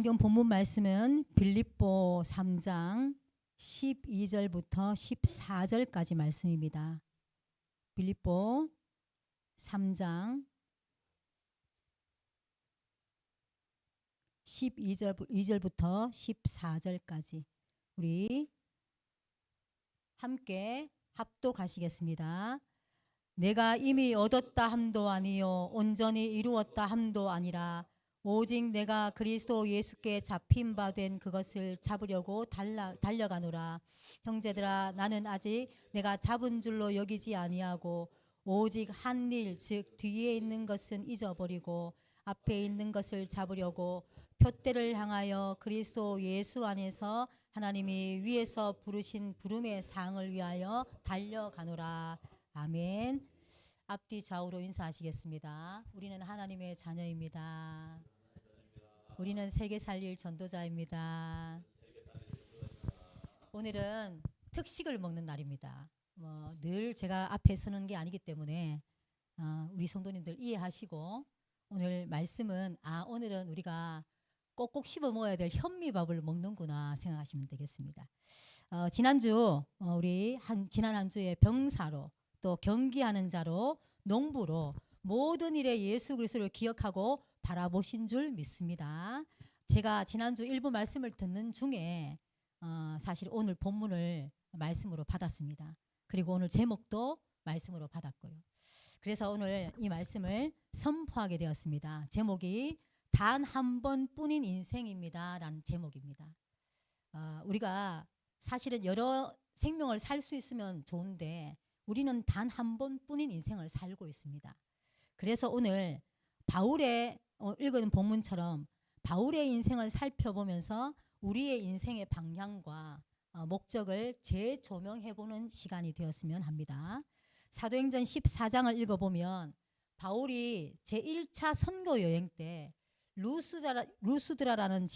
성경 본문 말씀은 빌립보 3장 12절부터 14절까지 말씀입니다. 빌립보 3장 12절부터 14절까지 우리 함께 합독하시겠습니다. 내가 이미 얻었다 함도 아니요 온전히 이루었다 함도 아니라 오직 내가 그리스도 예수께 잡힌 바 된 그것을 잡으려고 달려가노라. 형제들아, 나는 아직 내가 잡은 줄로 여기지 아니하고 오직 한 일, 즉 뒤에 있는 것은 잊어버리고 앞에 있는 것을 잡으려고 표대를 향하여 그리스도 예수 안에서 하나님이 위에서 부르신 부름의 상을 위하여 달려가노라. 아멘. 앞뒤 좌우로 인사하시겠습니다. 우리는 하나님의 자녀입니다. 우리는 세계 살릴 전도자입니다. 오늘은 특식을 먹는 날입니다. 늘 제가 앞에 서는 게 아니기 때문에 우리 성도님들 이해하시고 오늘 말씀은 오늘은 우리가 꼭꼭 씹어 먹어야 될 현미밥을 먹는구나 생각하시면 되겠습니다. 지난주 우리 지난 한 주에 병사로 또 경기하는 자로 농부로 모든 일에 예수 그리스도를 기억하고 바라보신 줄 믿습니다. 제가 지난주 일부 말씀을 듣는 중에 사실 오늘 본문을 말씀으로 받았습니다. 그리고 오늘 제목도 말씀으로 받았고요. 그래서 오늘 이 말씀을 선포하게 되었습니다. 제목이 단 한 번뿐인 인생입니다 라는 제목입니다. 우리가 사실은 여러 생명을 살 수 있으면 좋은데 우리는 단 한 번뿐인 인생을 살고 있습니다. 그래서 오늘 바울의 읽은 본문처럼 바울의 인생을 살펴보면서 우리의 인생의 방향과 목적을 재조명해보는 시간이 되었으면 합니다. 사도행전 14장을 읽어보면 바울이 제1차 선교 여행 때 루스드라라는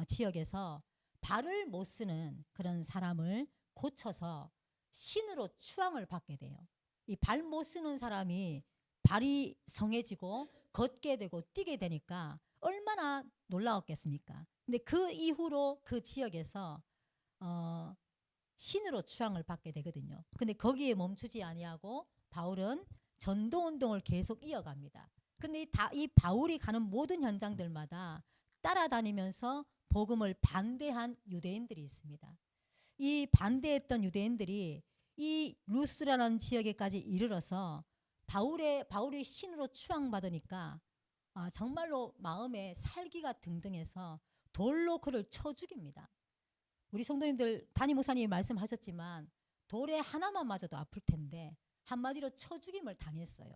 지역에서 발을 못 쓰는 그런 사람을 고쳐서 신으로 추앙을 받게 돼요. 이 발 못 쓰는 사람이 발이 성해지고 걷게 되고 뛰게 되니까 얼마나 놀라웠겠습니까? 근데 그 이후로 그 지역에서 신으로 추앙을 받게 되거든요. 근데 거기에 멈추지 아니하고 바울은 전도 운동을 계속 이어갑니다. 근데 이 바울이 가는 모든 현장들마다 따라다니면서 복음을 반대한 유대인들이 있습니다. 이 반대했던 유대인들이 이 루스라는 지역에까지 이르러서 바울이 신으로 추앙받으니까 정말로 마음에 살기가 등등해서 돌로 그를 쳐 죽입니다. 우리 성도님들 담임 목사님이 말씀하셨지만 돌에 하나만 맞아도 아플 텐데 한마디로 쳐 죽임을 당했어요.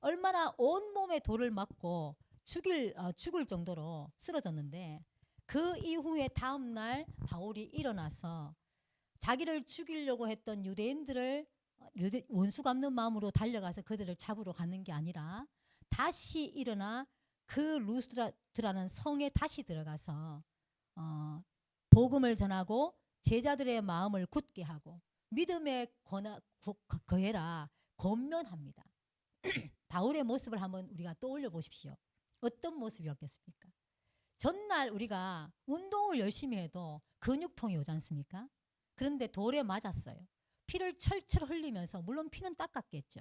얼마나 온몸에 돌을 맞고 죽을 정도로 쓰러졌는데 그 이후에 다음날 바울이 일어나서 자기를 죽이려고 했던 유대인들을 원수 갚는 마음으로 달려가서 그들을 잡으러 가는 게 아니라 다시 일어나 그 루스드라는 성에 다시 들어가서 복음을 전하고 제자들의 마음을 굳게 하고 믿음에 거해라 권면합니다. 바울의 모습을 한번 우리가 떠올려 보십시오. 어떤 모습이었겠습니까? 전날 우리가 운동을 열심히 해도 근육통이 오지 않습니까? 그런데 돌에 맞았어요. 피를 철철 흘리면서 물론 피는 닦았겠죠.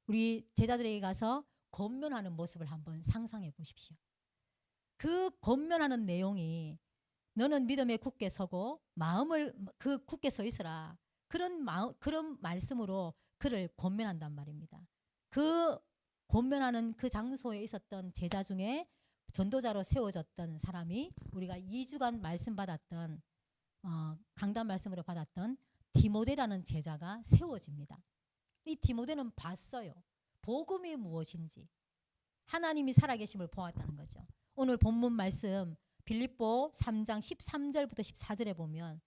우리 제자들에게 가서 권면하는 모습을 한번 상상해 보십시오. 그 권면하는 내용이 너는 믿음에 굳게 서고 마음을 굳게 서 있어라. 그런 말씀으로 그를 권면한단 말입니다. 그 권면하는 그 장소에 있었던 제자 중에 전도자로 세워졌던 사람이 우리가 2주간 말씀 받았던 강단 말씀으로 받았던 디모데라는 제자가 세워집니다. 이 디모데는 봤어요. 복음이 무엇인지 하나님이 살아계심을 보았다는 거죠. 오늘 본문 말씀 빌립보 3장 13절부터 14절에 보면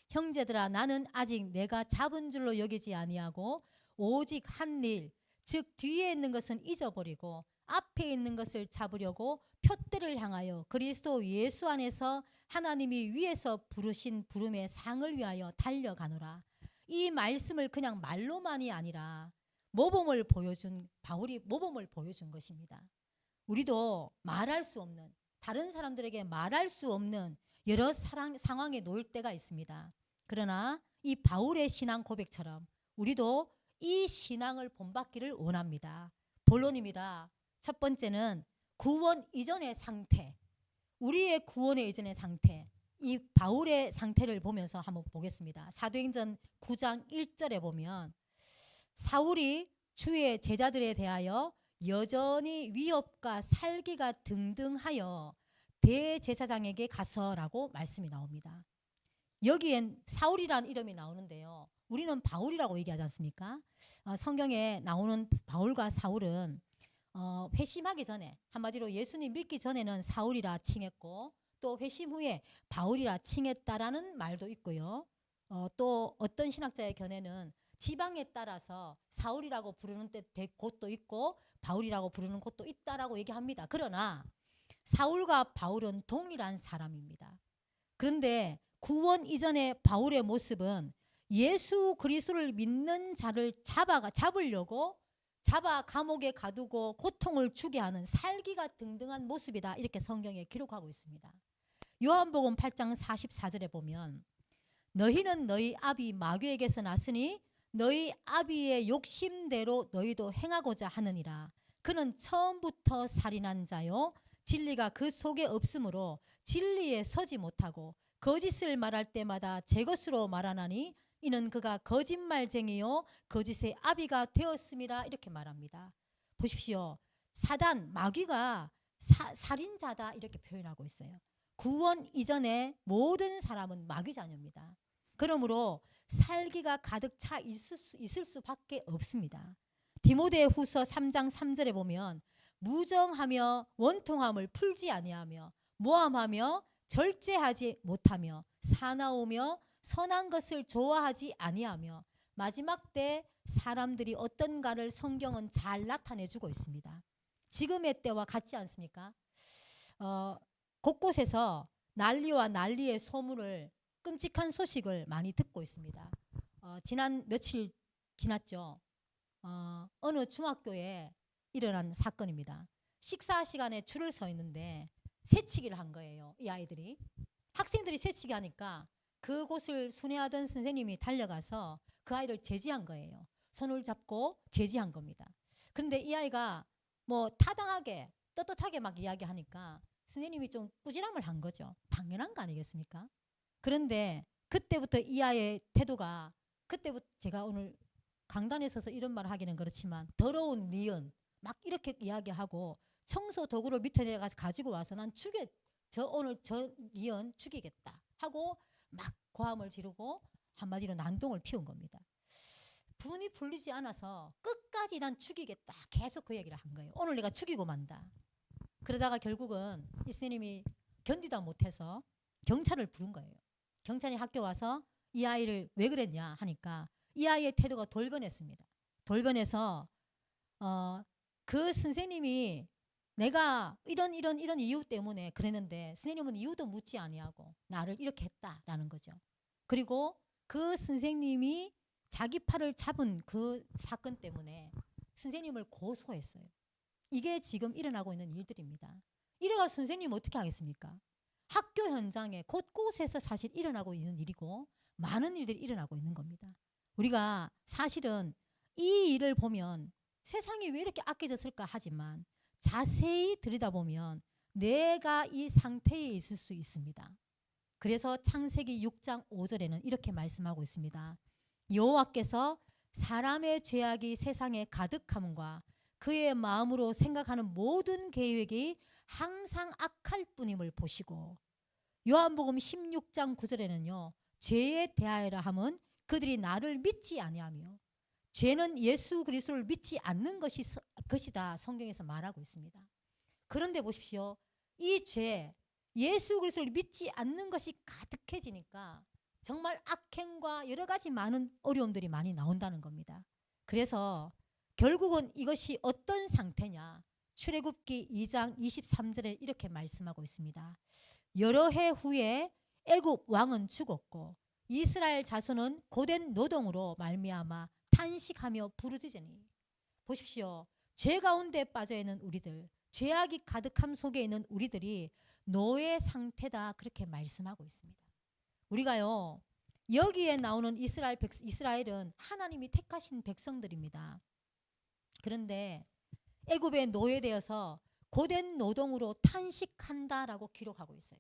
형제들아 나는 아직 내가 잡은 줄로 여기지 아니하고 오직 한 일 즉 뒤에 있는 것은 잊어버리고 앞에 있는 것을 잡으려고 표대를 향하여 그리스도 예수 안에서 하나님이 위에서 부르신 부름의 상을 위하여 달려가노라. 이 말씀을 그냥 말로만이 아니라 바울이 모범을 보여준 것입니다. 우리도 말할 수 없는 다른 사람들에게 말할 수 없는 여러 상황에 놓일 때가 있습니다. 그러나 이 바울의 신앙 고백처럼 우리도 이 신앙을 본받기를 원합니다. 본론입니다. 첫 번째는 구원 이전의 상태, 우리의 구원의 이전의 상태, 이 바울의 상태를 보면서 한번 보겠습니다. 사도행전 9장 1절에 보면 사울이 주의 제자들에 대하여 여전히 위협과 살기가 등등하여 대제사장에게 가서라고 말씀이 나옵니다. 여기엔 사울이란 이름이 나오는데요. 우리는 바울이라고 얘기하지 않습니까? 성경에 나오는 바울과 사울은 회심하기 전에, 한마디로 예수님 믿기 전에는 사울이라 칭했고 또 회심 후에 바울이라 칭했다라는 말도 있고요. 또 어떤 신학자의 견해는 지방에 따라서 사울이라고 부르는 곳도 있고 바울이라고 부르는 곳도 있다라고 얘기합니다. 그러나 사울과 바울은 동일한 사람입니다. 그런데 구원 이전의 바울의 모습은 예수 그리스도를 믿는 자를 잡으려고 잡아 감옥에 가두고 고통을 주게 하는 살기가 등등한 모습이다, 이렇게 성경에 기록하고 있습니다. 요한복음 8장 44절에 보면 너희는 너희 아비 마귀에게서 났으니 너희 아비의 욕심대로 너희도 행하고자 하느니라. 그는 처음부터 살인한 자요 진리가 그 속에 없으므로 진리에 서지 못하고 거짓을 말할 때마다 제 것으로 말하나니 이는 그가 거짓말쟁이요 거짓의 아비가 되었음이라, 이렇게 말합니다. 보십시오. 사단, 마귀가 살인자다, 이렇게 표현하고 있어요. 구원 이전에 모든 사람은 마귀 자녀입니다. 그러므로 살기가 가득 차 있을 수밖에 없습니다. 디모데후서 3장 3절에 보면 무정하며 원통함을 풀지 아니하며 모함하며 절제하지 못하며 사나우며 선한 것을 좋아하지 아니하며 마지막 때 사람들이 어떤가를 성경은 잘 나타내주고 있습니다. 지금의 때와 같지 않습니까? 곳곳에서 난리와 난리의 소문을, 끔찍한 소식을 많이 듣고 있습니다. 지난 며칠 지났죠. 어느 중학교에 일어난 사건입니다. 식사 시간에 줄을 서 있는데 새치기를 한 거예요. 이 아이들이. 학생들이 새치기 하니까 그곳을 순회하던 선생님이 달려가서 그 아이를 제지한 거예요. 손을 잡고 제지한 겁니다. 그런데 이 아이가 뭐 타당하게 떳떳하게 막 이야기하니까 선생님이 좀 꾸지람을 한 거죠. 당연한 거 아니겠습니까? 그런데 그때부터 이 아이의 태도가, 그때부터 제가 오늘 강단에 서서 이런 말을 하기는 그렇지만 더러운 니은 막 이렇게 이야기하고 청소 도구를 밑에 내려가서 가지고 와서 난 오늘 저 니은 죽이겠다 하고 막 고함을 지르고 한마디로 난동을 피운 겁니다. 분이 풀리지 않아서 끝까지 난 죽이겠다 계속 그 얘기를 한 거예요. 오늘 내가 죽이고 만다. 그러다가 결국은 이 스님이 견디다 못해서 경찰을 부른 거예요. 경찰이 학교 와서 이 아이를 왜 그랬냐 하니까 이 아이의 태도가 돌변했습니다. 돌변해서 그 선생님이 내가 이런 이유 때문에 그랬는데 선생님은 이유도 묻지 아니하고 나를 이렇게 했다라는 거죠. 그리고 그 선생님이 자기 팔을 잡은 그 사건 때문에 선생님을 고소했어요. 이게 지금 일어나고 있는 일들입니다. 이래가 선생님 어떻게 하겠습니까? 학교 현장에 곳곳에서 사실 일어나고 있는 일이고 많은 일들이 일어나고 있는 겁니다. 우리가 사실은 이 일을 보면 세상이 왜 이렇게 악해졌을까 하지만 자세히 들여다보면 내가 이 상태에 있을 수 있습니다. 그래서 창세기 6장 5절에는 이렇게 말씀하고 있습니다. 여호와께서 사람의 죄악이 세상에 가득함과 그의 마음으로 생각하는 모든 계획이 항상 악할 뿐임을 보시고, 요한복음 16장 9절에는요. 죄에 대하여라 함은 그들이 나를 믿지 아니하며 죄는 예수 그리스도를 믿지 않는 것이다 성경에서 말하고 있습니다. 그런데 보십시오. 이 죄, 예수 그리스도를 믿지 않는 것이 가득해지니까 정말 악행과 여러 가지 많은 어려움들이 많이 나온다는 겁니다. 그래서 결국은 이것이 어떤 상태냐? 출애굽기 2장 23절에 이렇게 말씀하고 있습니다. 여러 해 후에 애굽 왕은 죽었고 이스라엘 자손은 고된 노동으로 말미암아 탄식하며 부르짖으니. 보십시오. 죄 가운데 빠져 있는 우리들, 죄악이 가득함 속에 있는 우리들이 노예 상태다 그렇게 말씀하고 있습니다. 우리가요 여기에 나오는 이스라엘은 하나님이 택하신 백성들입니다. 그런데 애굽에 노예되어서 고된 노동으로 탄식한다라고 기록하고 있어요.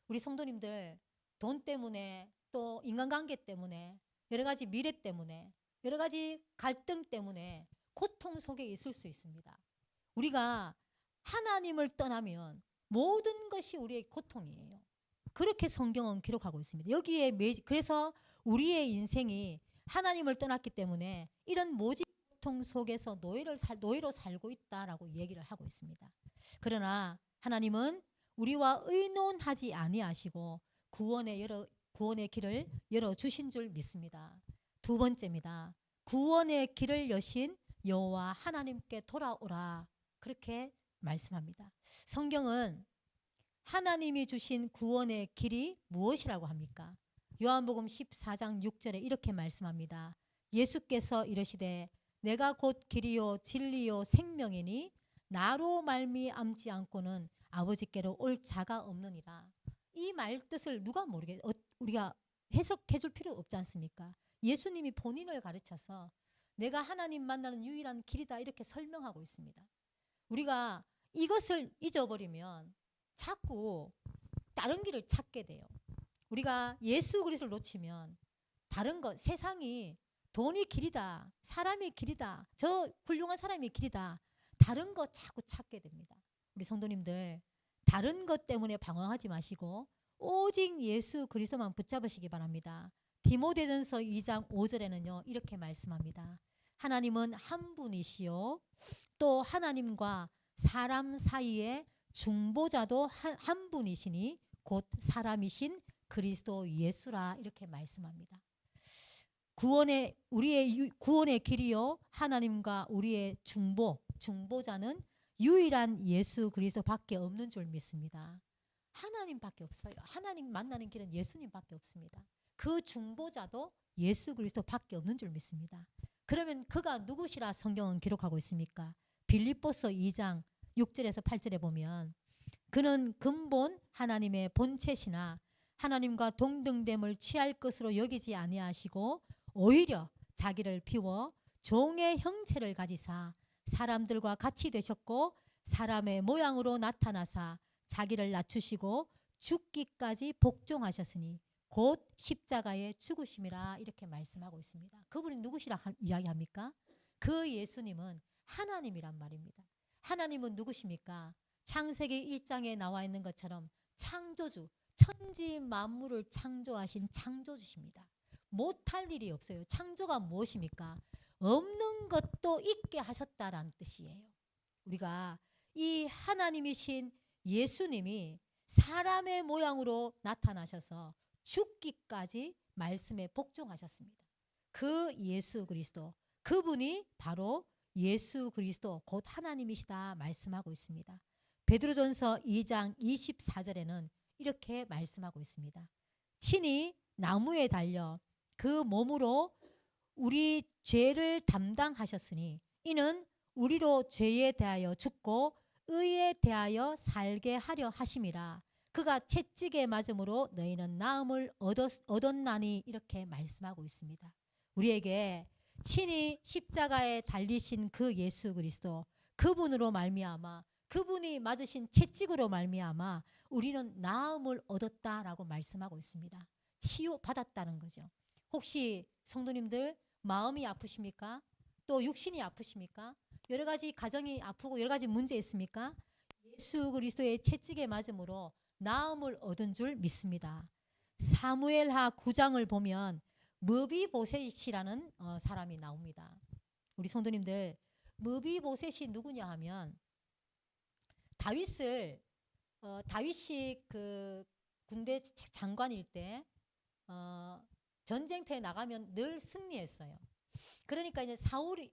우리 성도님들 돈 때문에 또 인간관계 때문에 여러 가지 미래 때문에 여러 가지 갈등 때문에 고통 속에 있을 수 있습니다. 우리가 하나님을 떠나면 모든 것이 우리의 고통이에요. 그렇게 성경은 기록하고 있습니다. 그래서 우리의 인생이 하나님을 떠났기 때문에 이런 모진 고통 속에서 노예로 살고 있다라고 얘기를 하고 있습니다. 그러나 하나님은 우리와 의논하지 아니하시고 구원의 길을 열어주신 줄 믿습니다. 두 번째입니다. 구원의 길을 여신 여호와 하나님께 돌아오라 그렇게 말씀합니다. 성경은 하나님이 주신 구원의 길이 무엇이라고 합니까? 요한복음 14장 6절에 이렇게 말씀합니다. 예수께서 이르시되 내가 곧 길이요 진리요 생명이니 나로 말미암지 않고는 아버지께로 올 자가 없느니라. 이 말 뜻을 누가 우리가 해석해 줄 필요 없지 않습니까? 예수님이 본인을 가르쳐서 내가 하나님 만나는 유일한 길이다 이렇게 설명하고 있습니다. 우리가 이것을 잊어버리면 자꾸 다른 길을 찾게 돼요. 우리가 예수 그리스도를 놓치면 다른 것, 세상이 돈이 길이다, 사람이 길이다, 저 훌륭한 사람이 길이다, 다른 것 자꾸 찾게 됩니다. 우리 성도님들 다른 것 때문에 방황하지 마시고 오직 예수 그리스도만 붙잡으시기 바랍니다. 디모데전서 2장 5절에는요 이렇게 말씀합니다. 하나님은 한 분이시요 또 하나님과 사람 사이에 중보자도 한 분이시니 곧 사람이신 그리스도 예수라 이렇게 말씀합니다. 우리의 구원의 길이요 하나님과 우리의 중보자는 유일한 예수 그리스도밖에 없는 줄 믿습니다. 하나님밖에 없어요. 하나님 만나는 길은 예수님밖에 없습니다. 그 중보자도 예수 그리스도밖에 없는 줄 믿습니다. 그러면 그가 누구시라 성경은 기록하고 있습니까? 빌립보서 2장 6절에서 8절에 보면 그는 근본 하나님의 본체시나 하나님과 동등됨을 취할 것으로 여기지 아니하시고 오히려 자기를 비워 종의 형체를 가지사 사람들과 같이 되셨고 사람의 모양으로 나타나사 자기를 낮추시고 죽기까지 복종하셨으니 곧 십자가에 죽으심이라 이렇게 말씀하고 있습니다. 그분이 누구시라 이야기합니까? 그 예수님은 하나님이란 말입니다. 하나님은 누구십니까? 창세기 1장에 나와 있는 것처럼 창조주, 천지 만물을 창조하신 창조주십니다. 못할 일이 없어요. 창조가 무엇입니까? 없는 것도 있게 하셨다라는 뜻이에요. 우리가 이 하나님이신 예수님이 사람의 모양으로 나타나셔서 죽기까지 말씀에 복종하셨습니다. 그 예수 그리스도, 그분이 바로 예수 그리스도 곧 하나님이시다 말씀하고 있습니다. 베드로전서 2장 24절에는 이렇게 말씀하고 있습니다. 친히 나무에 달려 그 몸으로 우리 죄를 담당하셨으니 이는 우리로 죄에 대하여 죽고 의에 대하여 살게 하려 하심이라. 그가 채찍에 맞음으로 너희는 나음을 얻었나니 이렇게 말씀하고 있습니다. 우리에게 친히 십자가에 달리신 그 예수 그리스도, 그분으로 말미암아 그분이 맞으신 채찍으로 말미암아 우리는 나음을 얻었다라고 말씀하고 있습니다. 치유받았다는 거죠. 혹시 성도님들 마음이 아프십니까? 또 육신이 아프십니까? 여러 가지 가정이 아프고 여러 가지 문제 있습니까? 예수 그리스도의 채찍에 맞음으로 나음을 얻은 줄 믿습니다. 사무엘하 9장을 보면 므비보셋이라는 사람이 나옵니다. 우리 성도님들 므비보셋이 누구냐 하면 다윗이 그 군대 장관일 때 전쟁터에 나가면 늘 승리했어요. 그러니까 이제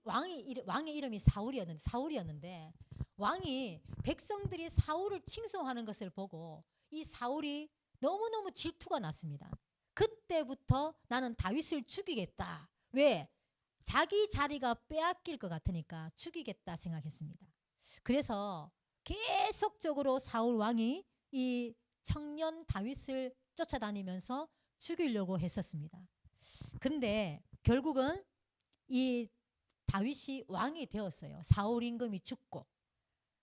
왕의 이름이 사울이었는데 왕이 백성들이 사울을 칭송하는 것을 보고 이 사울이 너무너무 질투가 났습니다. 그때부터 나는 다윗을 죽이겠다. 왜? 자기 자리가 빼앗길 것 같으니까 죽이겠다 생각했습니다. 그래서 계속적으로 사울 왕이 이 청년 다윗을 쫓아다니면서 죽이려고 했었습니다. 그런데 결국은 이 다윗이 왕이 되었어요. 사울 임금이 죽고.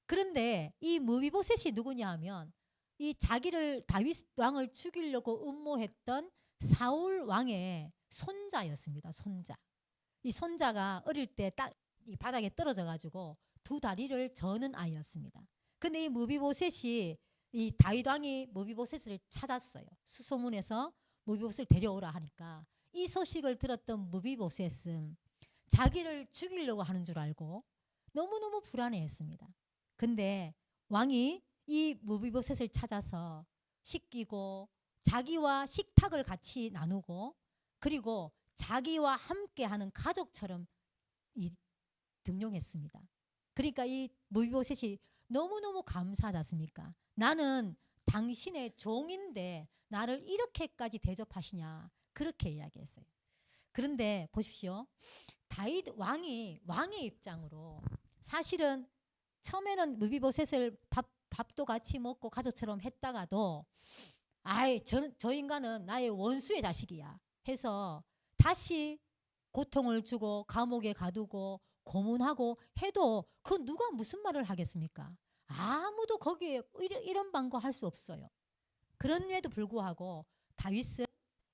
그런데 이 무비보셋이 누구냐 하면 이 자기를 다윗 왕을 죽이려고 음모했던 사울 왕의 손자였습니다. 손자. 이 손자가 어릴 때 이 바닥에 떨어져 가지고 두 다리를 저는 아이였습니다. 근데 이 무비보셋이 이 다윗 왕이 무비보셋을 찾았어요. 수소문에서 무비보셋을 데려오라 하니까 이 소식을 들었던 무비보셋은 자기를 죽이려고 하는 줄 알고 너무너무 불안해했습니다. 근데 왕이 이 무비보셋을 찾아서 씻기고 자기와 식탁을 같이 나누고 그리고 자기와 함께하는 가족처럼 등용했습니다. 그러니까 이 무비보셋이 너무너무 감사하지 않습니까? 나는 당신의 종인데 나를 이렇게까지 대접하시냐 그렇게 이야기했어요. 그런데 보십시오. 다윗 왕의 입장으로 사실은 처음에는 무비보셋을 밥도 같이 먹고 가족처럼 했다가도 저 인간은 나의 원수의 자식이야 해서 다시 고통을 주고 감옥에 가두고 고문하고 해도 그 누가 무슨 말을 하겠습니까? 아무도 거기에 이런 방과할 수 없어요. 그럼에도 불구하고 다윗은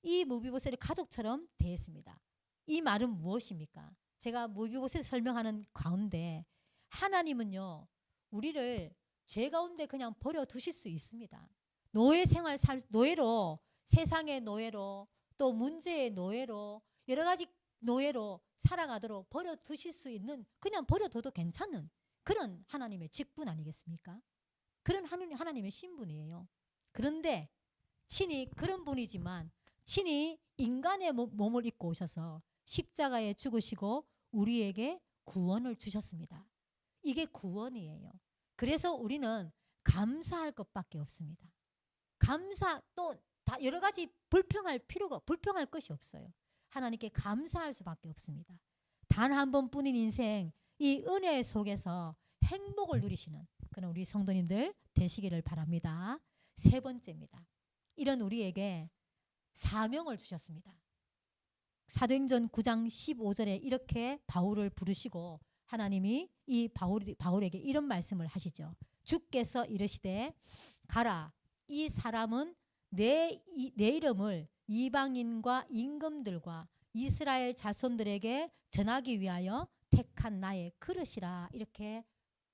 이 무비보셋을 가족처럼 대했습니다. 이 말은 무엇입니까? 제가 무비보셋을 설명하는 가운데 하나님은요 우리를 죄 가운데 그냥 버려 두실 수 있습니다. 노예 생활 노예로 세상의 노예로 또 문제의 노예로 여러 가지 노예로 살아가도록 버려 두실 수 있는 그냥 버려 둬도 괜찮은 그런 하나님의 직분 아니겠습니까? 그런 하나님의 신분이에요. 그런데 친히 그런 분이지만 친히 인간의 몸을 입고 오셔서 십자가에 죽으시고 우리에게 구원을 주셨습니다. 이게 구원이에요. 그래서 우리는 감사할 것밖에 없습니다. 또 다 여러 가지 불평할 것이 없어요. 하나님께 감사할 수밖에 없습니다. 단 한 번뿐인 인생 이 은혜 속에서 행복을 누리시는 그런 우리 성도님들 되시기를 바랍니다. 세 번째입니다. 이런 우리에게 사명을 주셨습니다. 사도행전 9장 15절에 이렇게 바울을 부르시고 하나님이 이 바울에게 이런 말씀을 하시죠. 주께서 이르시되 가라 이 사람은 내 이름을 이방인과 임금들과 이스라엘 자손들에게 전하기 위하여 택한 나의 그릇이라 이렇게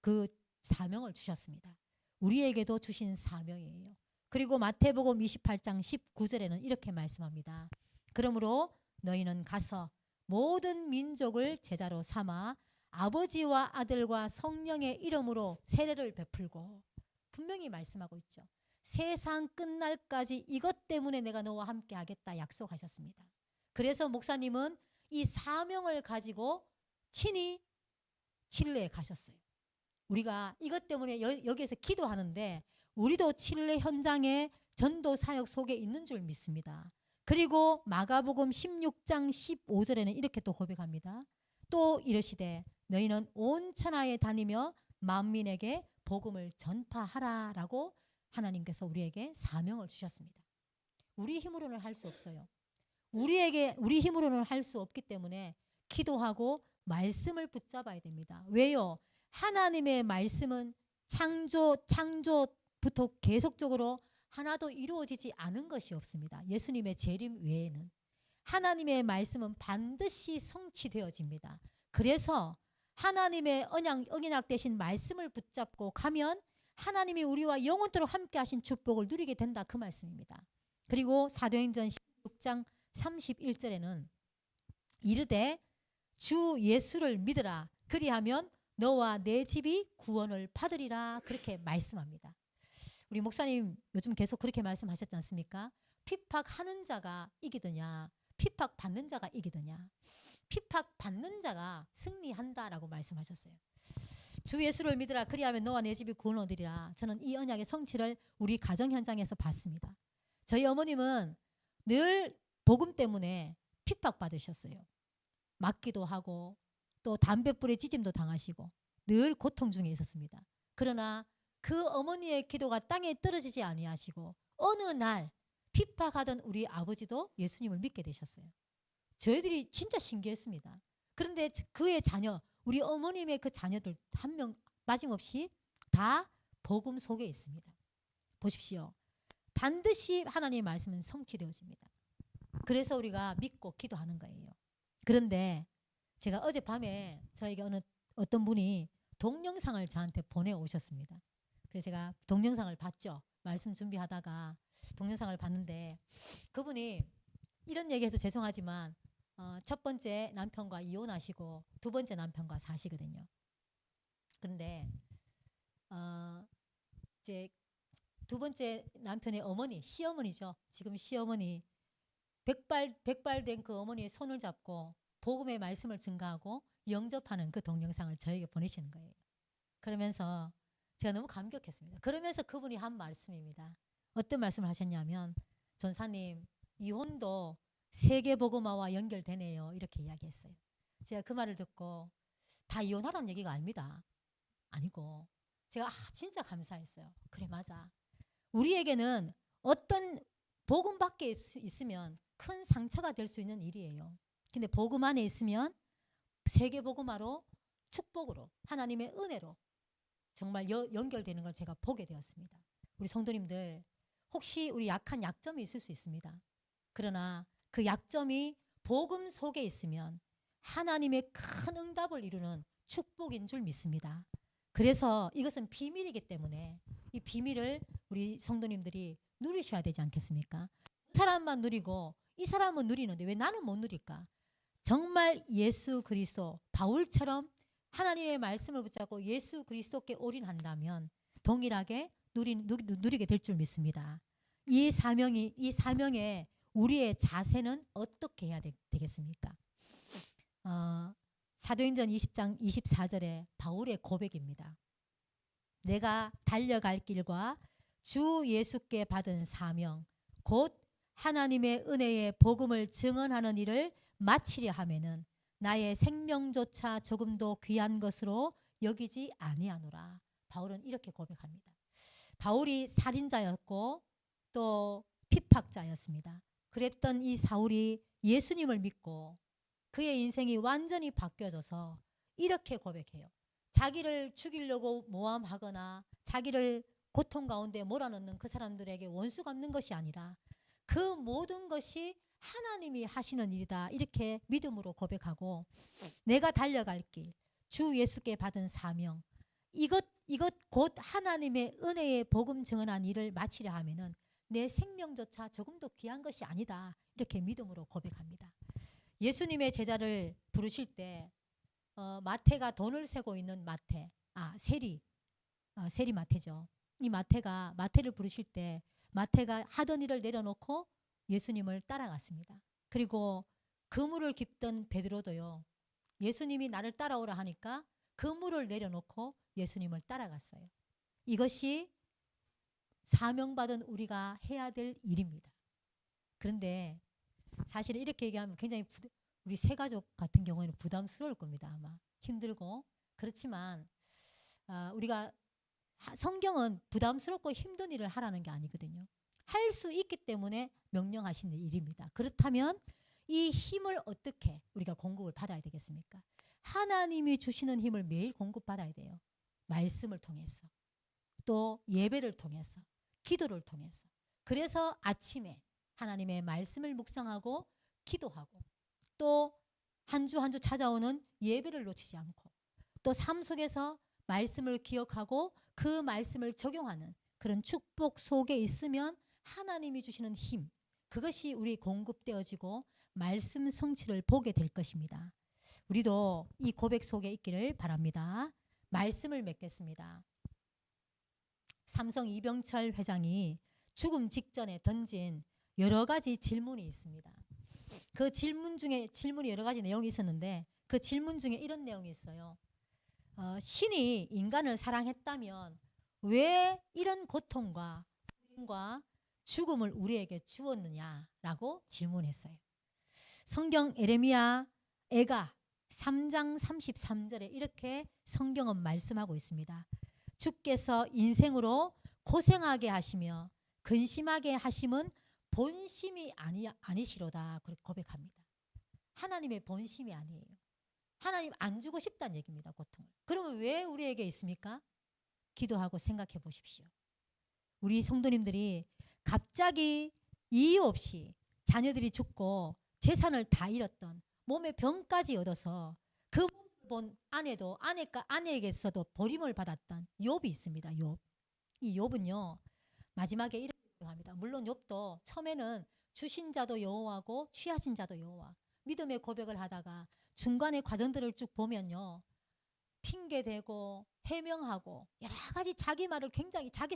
그 사명을 주셨습니다. 우리에게도 주신 사명이에요. 그리고 마태복음 28장 19절에는 이렇게 말씀합니다. 그러므로 너희는 가서 모든 민족을 제자로 삼아 아버지와 아들과 성령의 이름으로 세례를 베풀고 분명히 말씀하고 있죠. 세상 끝날까지 이것 때문에 내가 너와 함께 하겠다 약속하셨습니다. 그래서 목사님은 이 사명을 가지고 친히 칠레에 가셨어요. 우리가 이것 때문에 여기에서 기도하는데 우리도 칠레 현장의 전도 사역 속에 있는 줄 믿습니다. 그리고 마가복음 16장 15절에는 이렇게 또 고백합니다. 또 이르시되 너희는 온 천하에 다니며 만민에게 복음을 전파하라라고 하나님께서 우리에게 사명을 주셨습니다. 우리 힘으로는 할 수 없어요. 우리 힘으로는 할 수 없기 때문에 기도하고 말씀을 붙잡아야 됩니다. 왜요? 하나님의 말씀은 창조부터 계속적으로 하나도 이루어지지 않은 것이 없습니다. 예수님의 재림 외에는. 하나님의 말씀은 반드시 성취되어집니다. 그래서 하나님의 언약 되신 말씀을 붙잡고 가면 하나님이 우리와 영원토록 함께 하신 축복을 누리게 된다 그 말씀입니다. 그리고 사도행전 16장 31절에는 이르되 주 예수를 믿으라 그리하면 너와 내 집이 구원을 받으리라 그렇게 말씀합니다. 우리 목사님 요즘 계속 그렇게 말씀하셨지 않습니까? 핍박하는 자가 이기느냐 핍박받는 자가 이기느냐 핍박받는 자가 승리한다라고 말씀하셨어요. 주 예수를 믿으라 그리하면 너와 내 집이 구원을 얻으리라. 저는 이 언약의 성취를 우리 가정 현장에서 봤습니다. 저희 어머님은 늘 복음 때문에 핍박받으셨어요. 맞기도 하고 또 담뱃불에 찌짐도 당하시고 늘 고통 중에 있었습니다. 그러나 그 어머니의 기도가 땅에 떨어지지 아니하시고 어느 날 핍박하던 우리 아버지도 예수님을 믿게 되셨어요. 저희들이 진짜 신기했습니다. 그런데 그의 자녀, 우리 어머님의 그 자녀들 한 명 빠짐없이 다 복음 속에 있습니다. 보십시오. 반드시 하나님의 말씀은 성취되어집니다. 그래서 우리가 믿고 기도하는 거예요. 그런데 제가 어젯밤에 저에게 어떤 분이 동영상을 저한테 보내오셨습니다. 그래서 제가 동영상을 봤죠. 말씀 준비하다가 동영상을 봤는데 그분이 이런 얘기해서 죄송하지만 첫 번째 남편과 이혼하시고 두 번째 남편과 사시거든요. 그런데 이제 두 번째 남편의 어머니, 시어머니죠. 지금 시어머니 백발된 그 어머니의 손을 잡고 복음의 말씀을 증가하고 영접하는 그 동영상을 저에게 보내시는 거예요. 그러면서 제가 너무 감격했습니다. 그러면서 그분이 한 말씀입니다. 어떤 말씀을 하셨냐면 전사님 이혼도 세계복음화와 연결되네요. 이렇게 이야기했어요. 제가 그 말을 듣고 다 이혼하라는 얘기가 아닙니다. 아니고 제가 진짜 감사했어요. 그래 맞아. 우리에게는 어떤 복음 밖에 있으면 큰 상처가 될 수 있는 일이에요. 근데 복음 안에 있으면 세계복음화로 축복으로 하나님의 은혜로 정말 연결되는 걸 제가 보게 되었습니다. 우리 성도님들 혹시 우리 약한 약점이 있을 수 있습니다. 그러나 그 약점이 복음 속에 있으면 하나님의 큰 응답을 이루는 축복인 줄 믿습니다. 그래서 이것은 비밀이기 때문에 이 비밀을 우리 성도님들이 누리셔야 되지 않겠습니까? 그 사람만 누리고 이 사람은 누리는데 왜 나는 못 누릴까? 정말 예수 그리스도 바울처럼 하나님의 말씀을 붙잡고 예수 그리스도께 올인한다면 동일하게 누리게 될 줄 믿습니다. 이 사명에 우리의 자세는 어떻게 해야 되겠습니까? 사도행전 20장 24절에 바울의 고백입니다. 내가 달려갈 길과 주 예수께 받은 사명 곧 하나님의 은혜의 복음을 증언하는 일을 마치려 하면은 나의 생명조차 조금도 귀한 것으로 여기지 아니하노라. 바울은 이렇게 고백합니다. 바울이 살인자였고 또 핍박자였습니다. 그랬던 이 사울이 예수님을 믿고 그의 인생이 완전히 바뀌어져서 이렇게 고백해요. 자기를 죽이려고 모함하거나 자기를 고통 가운데 몰아넣는 그 사람들에게 원수 갚는 것이 아니라 그 모든 것이 하나님이 하시는 일이다. 이렇게 믿음으로 고백하고 내가 달려갈 길, 주 예수께 받은 사명 이것 곧 하나님의 은혜의 복음 증언한 일을 마치려 하면은 내 생명조차 조금도 귀한 것이 아니다. 이렇게 믿음으로 고백합니다. 예수님의 제자를 부르실 때 마태가 돈을 세고 있는 마태, 세리 마태죠. 이 마태를 부르실 때 마태가 하던 일을 내려놓고 예수님을 따라갔습니다. 그리고 그물을 깁던 베드로도요. 예수님이 나를 따라오라 하니까 그물을 내려놓고 예수님을 따라갔어요. 이것이 사명받은 우리가 해야 될 일입니다. 그런데 사실 이렇게 얘기하면 굉장히 우리 세 가족 같은 경우에는 부담스러울 겁니다. 아마 힘들고 그렇지만 우리가 성경은 부담스럽고 힘든 일을 하라는 게 아니거든요. 할 수 있기 때문에 명령하시는 일입니다. 그렇다면 이 힘을 어떻게 우리가 공급을 받아야 되겠습니까? 하나님이 주시는 힘을 매일 공급받아야 돼요. 말씀을 통해서 또 예배를 통해서 기도를 통해서 그래서 아침에 하나님의 말씀을 묵상하고 기도하고 또 한 주 한 주 찾아오는 예배를 놓치지 않고 또 삶 속에서 말씀을 기억하고 그 말씀을 적용하는 그런 축복 속에 있으면 하나님이 주시는 힘 그것이 우리 공급되어지고 말씀 성취를 보게 될 것입니다. 우리도 이 고백 속에 있기를 바랍니다. 말씀을 맺겠습니다. 삼성 이병철 회장이 죽음 직전에 던진 여러 가지 질문이 있습니다. 그 질문이 여러 가지 내용이 있었는데 그 질문 중에 이런 내용이 있어요. 신이 인간을 사랑했다면 왜 이런 고통과 죽음을 우리에게 주었느냐라고 질문했어요. 성경 에레미야 애가 3장 33절에 이렇게 성경은 말씀하고 있습니다. 주께서 인생으로 고생하게 하시며 근심하게 하심은 본심이 아니시로다. 그렇게 고백합니다. 하나님의 본심이 아니에요. 하나님 안 주고 싶다는 얘기입니다. 고통을. 그러면 왜 우리에게 있습니까? 기도하고 생각해 보십시오. 우리 성도님들이 갑자기 이유 없이 자녀들이 죽고 재산을 다 잃었던, 몸에 병까지 얻어서 그 본 아내에게서도 버림을 받았던 욥이 있습니다. 욥. 이 욥은요, 마지막에 이렇게 합니다. 물론 욥도 처음에는 주신 자도 여호와고 취하신 자도 여호와, 믿음의 고백을 하다가 중간의 과정들을 쭉 보면요, 핑계대고 해명하고 여러 가지 자기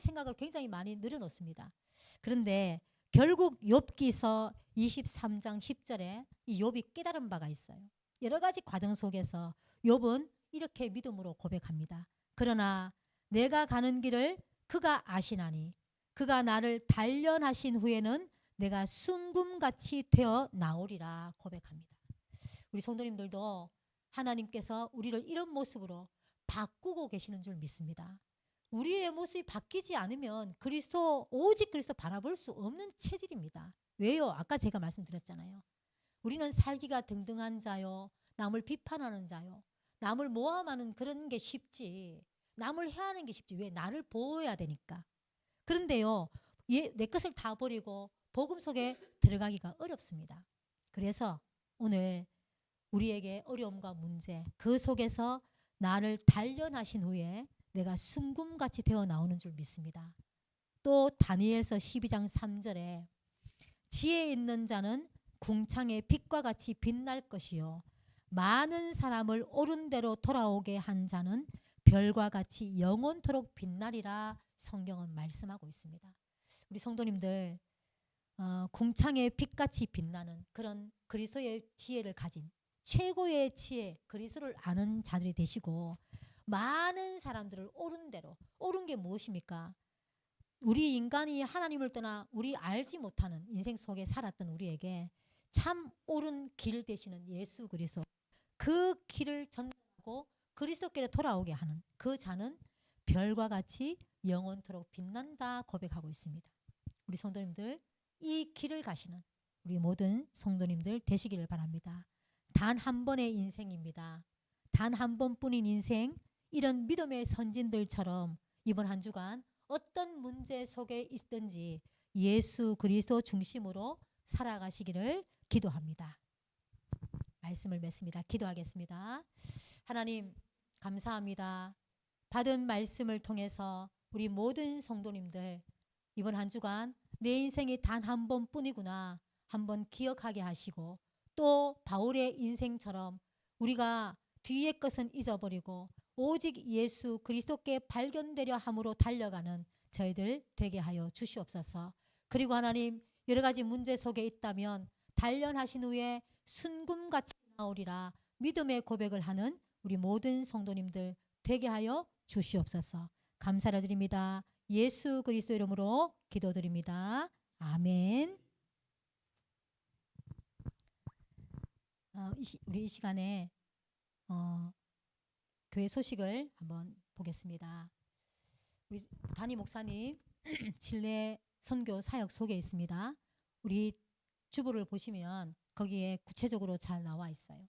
생각을 굉장히 많이 늘어놓습니다. 그런데 결국 욥기서 23장 10절에 이 욥이 깨달은 바가 있어요. 여러 가지 과정 속에서 욥은 이렇게 믿음으로 고백합니다. 그러나 내가 가는 길을 그가 아시나니 그가 나를 단련하신 후에는 내가 순금같이 되어 나오리라 고백합니다. 우리 성도님들도 하나님께서 우리를 이런 모습으로 바꾸고 계시는 줄 믿습니다. 우리의 모습이 바뀌지 않으면 오직 그리스도 바라볼 수 없는 체질입니다. 왜요? 아까 제가 말씀드렸잖아요. 우리는 살기가 등등한 자요, 남을 비판하는 자요, 남을 모함하는 그런 게 쉽지, 남을 해하는 게 쉽지. 왜? 나를 보호해야 되니까. 그런데요, 내 것을 다 버리고 복음 속에 들어가기가 어렵습니다. 그래서 오늘 우리에게 어려움과 문제, 그 속에서 나를 단련하신 후에 내가 순금같이 되어 나오는 줄 믿습니다. 또 다니엘서 12장 3절에 지혜 있는 자는 궁창의 빛과 같이 빛날 것이요 많은 사람을 옳은 대로 돌아오게 한 자는 별과 같이 영원토록 빛나리라 성경은 말씀하고 있습니다. 우리 성도님들, 궁창의 빛같이 빛나는 그런 그리스도의 지혜를 가진 최고의 지혜, 그리스도를 아는 자들이 되시고, 많은 사람들을 옳은 대로, 옳은 게 무엇입니까? 우리 인간이 하나님을 떠나 우리 알지 못하는 인생 속에 살았던 우리에게 참 옳은 길 되시는 예수 그리스도, 그 길을 전하고 그리스도께로 돌아오게 하는 그 자는 별과 같이 영원토록 빛난다 고백하고 있습니다. 우리 성도님들, 이 길을 가시는 우리 모든 성도님들 되시기를 바랍니다. 단 한 번의 인생입니다. 단 한 번뿐인 인생, 이런 믿음의 선진들처럼 이번 한 주간 어떤 문제 속에 있든지 예수 그리스도 중심으로 살아가시기를 기도합니다. 말씀을 맺습니다. 기도하겠습니다. 하나님 감사합니다. 받은 말씀을 통해서 우리 모든 성도님들 이번 한 주간 내 인생이 단 한 번뿐이구나 한번 기억하게 하시고, 또 바울의 인생처럼 우리가 뒤의 것은 잊어버리고 오직 예수 그리스도께 발견되려 함으로 달려가는 저희들 되게 하여 주시옵소서. 그리고 하나님, 여러 가지 문제 속에 있다면 단련하신 후에 순금같이 나오리라 믿음의 고백을 하는 우리 모든 성도님들 되게 하여 주시옵소서. 감사를 드립니다. 예수 그리스도 이름으로 기도드립니다. 아멘. 우리 이 시간에 교회 소식을 한번 보겠습니다. 우리 담임 목사님 칠레 선교 사역 속에 있습니다. 우리 주보를 보시면 거기에 구체적으로 잘 나와 있어요.